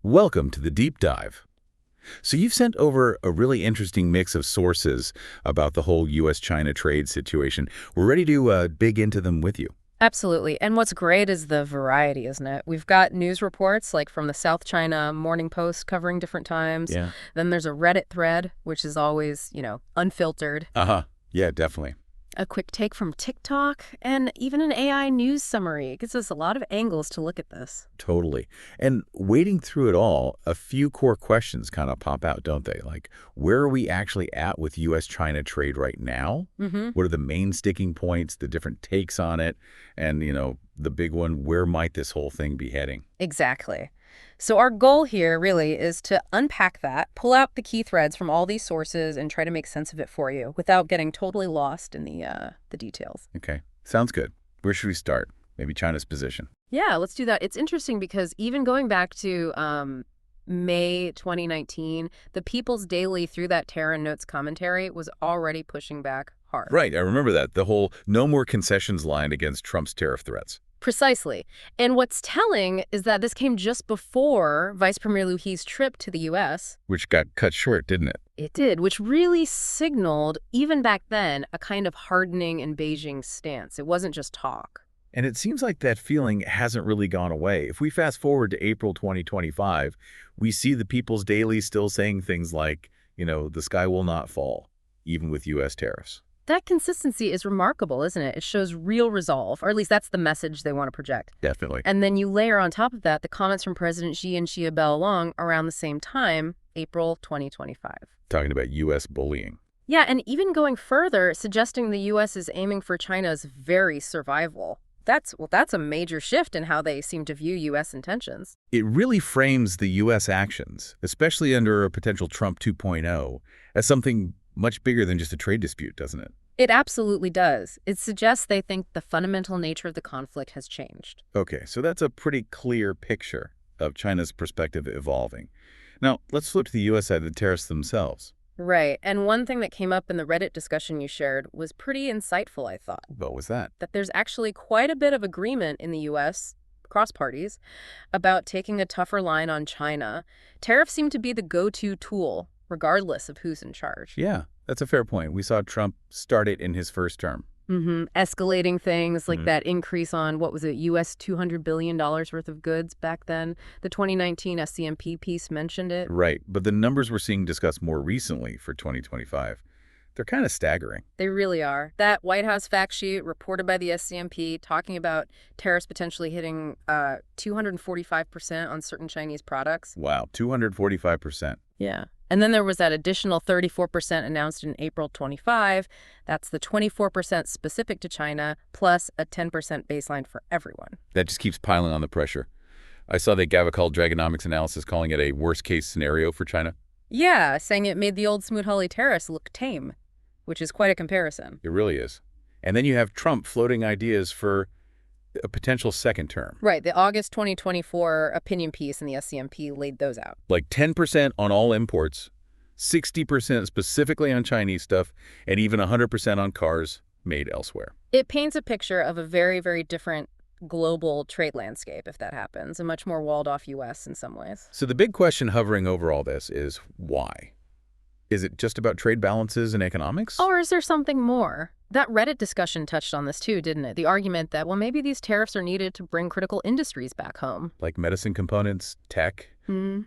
Welcome to the deep dive. So you've sent over a really interesting mix of sources about the whole U.S.-China trade situation. We're ready to dig into them with you. Absolutely. And what's great is the variety, isn't it? We've got news reports like from the South China Morning Post covering different times. Yeah. Then there's a Reddit thread, which is always, unfiltered. Uh-huh. Yeah, definitely. A quick take from TikTok, and even an AI news summary. It gives us a lot of angles to look at this. Totally. And wading through it all, a few core questions kind of pop out, don't they? Like, where are we actually at with U.S.-China trade right now? Mm-hmm. What are the main sticking points, the different takes on it? And, the big one, where might this whole thing be heading? Exactly. So our goal here really is to unpack that, pull out the key threads from all these sources and try to make sense of it for you without getting totally lost in the details. Okay. Sounds good. Where should we start? Maybe China's position. Yeah, let's do that. It's interesting because even going back to May 2019, the People's Daily through that Terra Notes commentary was already pushing back hard. Right, I remember that. The whole no more concessions line against Trump's tariff threats. Precisely. And what's telling is that this came just before Vice Premier Liu He's trip to the U.S. Which got cut short, didn't it? It did, which really signaled, even back then, a kind of hardening in Beijing's stance. It wasn't just talk. And it seems like that feeling hasn't really gone away. If we fast forward to April 2025, we see the People's Daily still saying things like, the sky will not fall, even with U.S. tariffs. That consistency is remarkable, isn't it? It shows real resolve, or at least that's the message they want to project. Definitely. And then you layer on top of that the comments from President Xi and Xia Beilong around the same time, April 2025. Talking about U.S. bullying. Yeah, and even going further, suggesting the U.S. is aiming for China's very survival. That's a major shift in how they seem to view U.S. intentions. It really frames the U.S. actions, especially under a potential Trump 2.0, as something much bigger than just a trade dispute, doesn't it? It absolutely does. It suggests they think the fundamental nature of the conflict has changed. Okay, so that's a pretty clear picture of China's perspective evolving. Now, let's flip to the U.S. side of the tariffs themselves. Right. And one thing that came up in the Reddit discussion you shared was pretty insightful, I thought. What was that? That there's actually quite a bit of agreement in the U.S., across parties, about taking a tougher line on China. Tariffs seem to be the go-to tool, regardless of who's in charge. Yeah, that's a fair point. We saw Trump start it in his first term. Escalating things like that increase on, what was it, U.S. $200 billion worth of goods back then. The 2019 SCMP piece mentioned it. Right, but the numbers we're seeing discussed more recently for 2025, they're kind of staggering. They really are. That White House fact sheet reported by the SCMP talking about tariffs potentially hitting 245% on certain Chinese products. Wow, 245%. Yeah. And then there was that additional 34% announced in April 25. That's the 24% specific to China, plus a 10% baseline for everyone. That just keeps piling on the pressure. I saw that Gavical Dragonomics analysis calling it a worst-case scenario for China. Yeah, saying it made the old Smoot-Hawley tariffs look tame, which is quite a comparison. It really is. And then you have Trump floating ideas for a potential second term. Right. The August 2024 opinion piece in the SCMP laid those out. Like 10% on all imports, 60% specifically on Chinese stuff, and even 100% on cars made elsewhere. It paints a picture of a very, very different global trade landscape if that happens, a much more walled-off U.S. in some ways. So the big question hovering over all this is why? Is it just about trade balances and economics? Or is there something more? That Reddit discussion touched on this too, didn't it? The argument that, well, maybe these tariffs are needed to bring critical industries back home. Like medicine components, tech,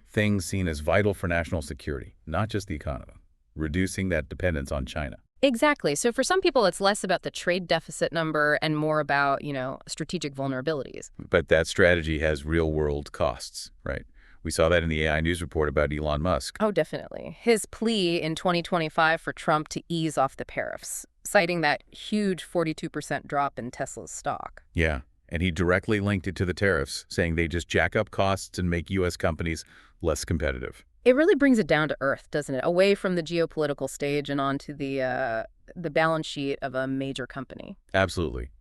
things seen as vital for national security, not just the economy, reducing that dependence on China. Exactly. So for some people, it's less about the trade deficit number and more about, strategic vulnerabilities. But that strategy has real-world costs, right? We saw that in the AI news report about Elon Musk. Oh, definitely. His plea in 2025 for Trump to ease off the tariffs, citing that huge 42% drop in Tesla's stock. Yeah, and he directly linked it to the tariffs, saying they just jack up costs and make U.S. companies less competitive. It really brings it down to earth, doesn't it? Away from the geopolitical stage and onto the balance sheet of a major company. Absolutely.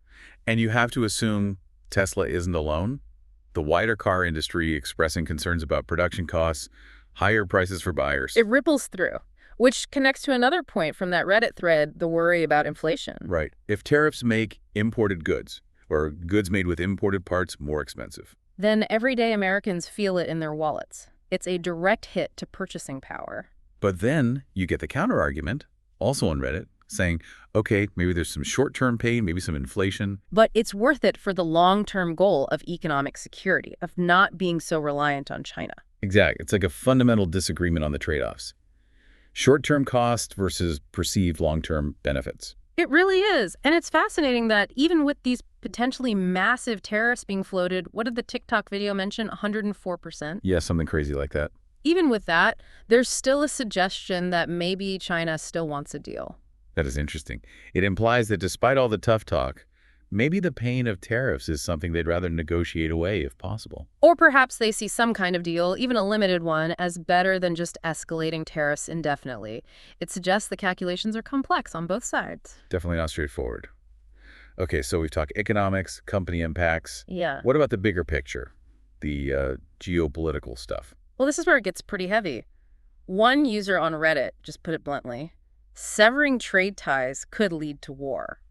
And you have to assume Tesla isn't alone. The wider car industry expressing concerns about production costs, higher prices for buyers. It ripples through, which connects to another point from that Reddit thread, the worry about inflation. Right. If tariffs make imported goods or goods made with imported parts more expensive, then everyday Americans feel it in their wallets. It's a direct hit to purchasing power. But then you get the counterargument, also on Reddit, saying, okay, maybe there's some short-term pain, maybe some inflation. But it's worth it for the long-term goal of economic security, of not being so reliant on China. Exactly. It's like a fundamental disagreement on the trade-offs. Short-term cost versus perceived long-term benefits. It really is. And it's fascinating that even with these potentially massive tariffs being floated, what did the TikTok video mention? 104%? Yeah, something crazy like that. Even with that, there's still a suggestion that maybe China still wants a deal. That is interesting. It implies that despite all the tough talk, maybe the pain of tariffs is something they'd rather negotiate away if possible. Or perhaps they see some kind of deal, even a limited one, as better than just escalating tariffs indefinitely. It suggests the calculations are complex on both sides. Definitely not straightforward. Okay, so we've talked economics, company impacts. Yeah. What about the bigger picture, the geopolitical stuff? Well, this is where it gets pretty heavy. One user on Reddit just put it bluntly: severing trade ties could lead to war.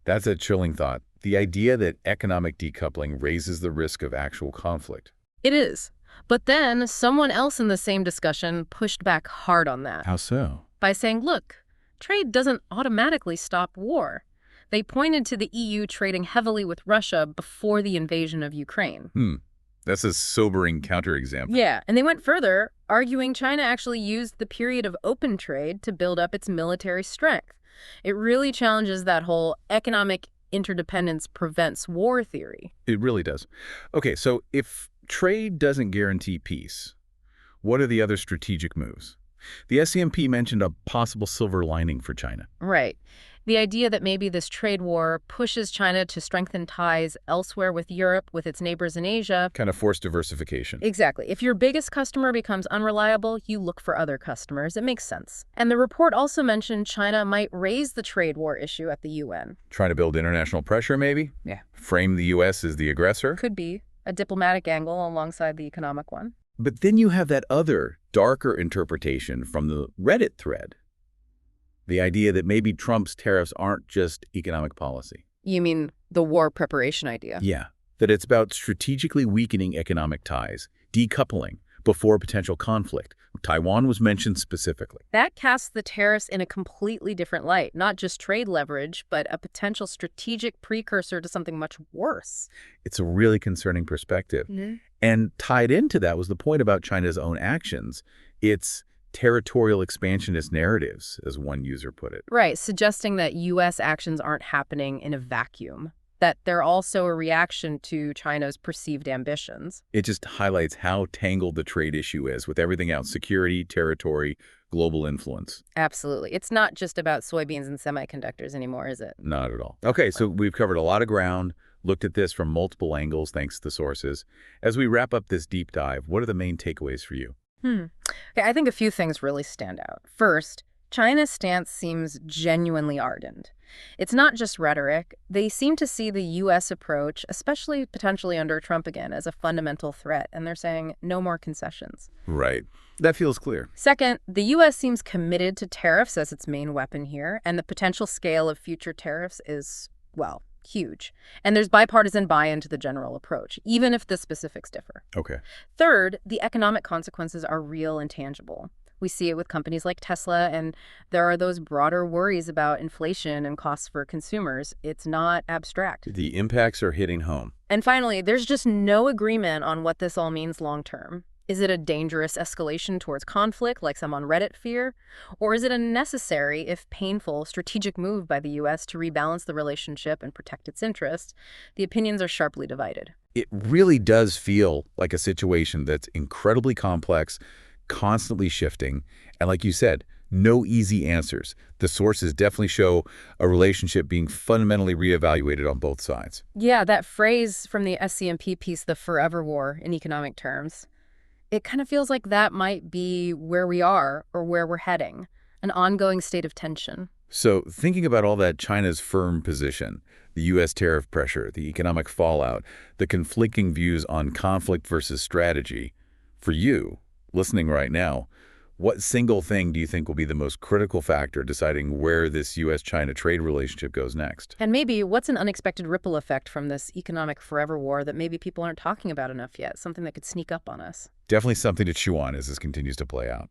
That's a chilling thought. The idea that economic decoupling raises the risk of actual conflict. It is. But then someone else in the same discussion pushed back hard on that How so? by saying, look, trade doesn't automatically stop war. They pointed to the EU trading heavily with Russia before the invasion of Ukraine. That's a sobering counterexample. Yeah, and they went further, arguing China actually used the period of open trade to build up its military strength. It really challenges that whole economic interdependence prevents war theory. It really does. Okay, so if trade doesn't guarantee peace, what are the other strategic moves? The SCMP mentioned a possible silver lining for China. Right. The idea that maybe this trade war pushes China to strengthen ties elsewhere with Europe, with its neighbors in Asia. Kind of forced diversification. Exactly. If your biggest customer becomes unreliable, you look for other customers. It makes sense. And the report also mentioned China might raise the trade war issue at the UN. Trying to build international pressure, maybe? Yeah. Frame the U.S. as the aggressor? Could be a diplomatic angle alongside the economic one. But then you have that other, darker interpretation from the Reddit thread. The idea that maybe Trump's tariffs aren't just economic policy. You mean the war preparation idea? Yeah, that it's about strategically weakening economic ties, decoupling before potential conflict. Taiwan was mentioned specifically. That casts the tariffs in a completely different light, not just trade leverage, but a potential strategic precursor to something much worse. It's a really concerning perspective. And tied into that was the point about China's own actions. It's territorial expansionist narratives, as one user put it. Right, suggesting that U.S. actions aren't happening in a vacuum, that they're also a reaction to China's perceived ambitions. It just highlights how tangled the trade issue is with everything else: security, territory, global influence. Absolutely. It's not just about soybeans and semiconductors anymore, is it? Not at all. Okay, so we've covered a lot of ground, looked at this from multiple angles thanks to the sources. As we wrap up this deep dive, what are the main takeaways for you? Okay, I think a few things really stand out. First, China's stance seems genuinely ardent. It's not just rhetoric. They seem to see the U.S. approach, especially potentially under Trump again, as a fundamental threat, and they're saying no more concessions. Right. That feels clear. Second, the U.S. seems committed to tariffs as its main weapon here, and the potential scale of future tariffs is, well, huge. And there's bipartisan buy-in to the general approach, even if the specifics differ. Okay. Third, the economic consequences are real and tangible. We see it with companies like Tesla, and there are those broader worries about inflation and costs for consumers. It's not abstract. The impacts are hitting home. And finally, there's just no agreement on what this all means long-term. Is it a dangerous escalation towards conflict, like some on Reddit fear? Or is it a necessary, if painful, strategic move by the U.S. to rebalance the relationship and protect its interests? The opinions are sharply divided. It really does feel like a situation that's incredibly complex, constantly shifting, and like you said, no easy answers. The sources definitely show a relationship being fundamentally reevaluated on both sides. Yeah, that phrase from the SCMP piece, the forever war in economic terms, it kind of feels like that might be where we are or where we're heading, an ongoing state of tension. So thinking about all that, China's firm position, the U.S. tariff pressure, the economic fallout, the conflicting views on conflict versus strategy, for you, listening right now, What single thing do you think will be the most critical factor deciding where this U.S.-China trade relationship goes next? And maybe what's an unexpected ripple effect from this economic forever war that maybe people aren't talking about enough yet, something that could sneak up on us? Definitely something to chew on as this continues to play out.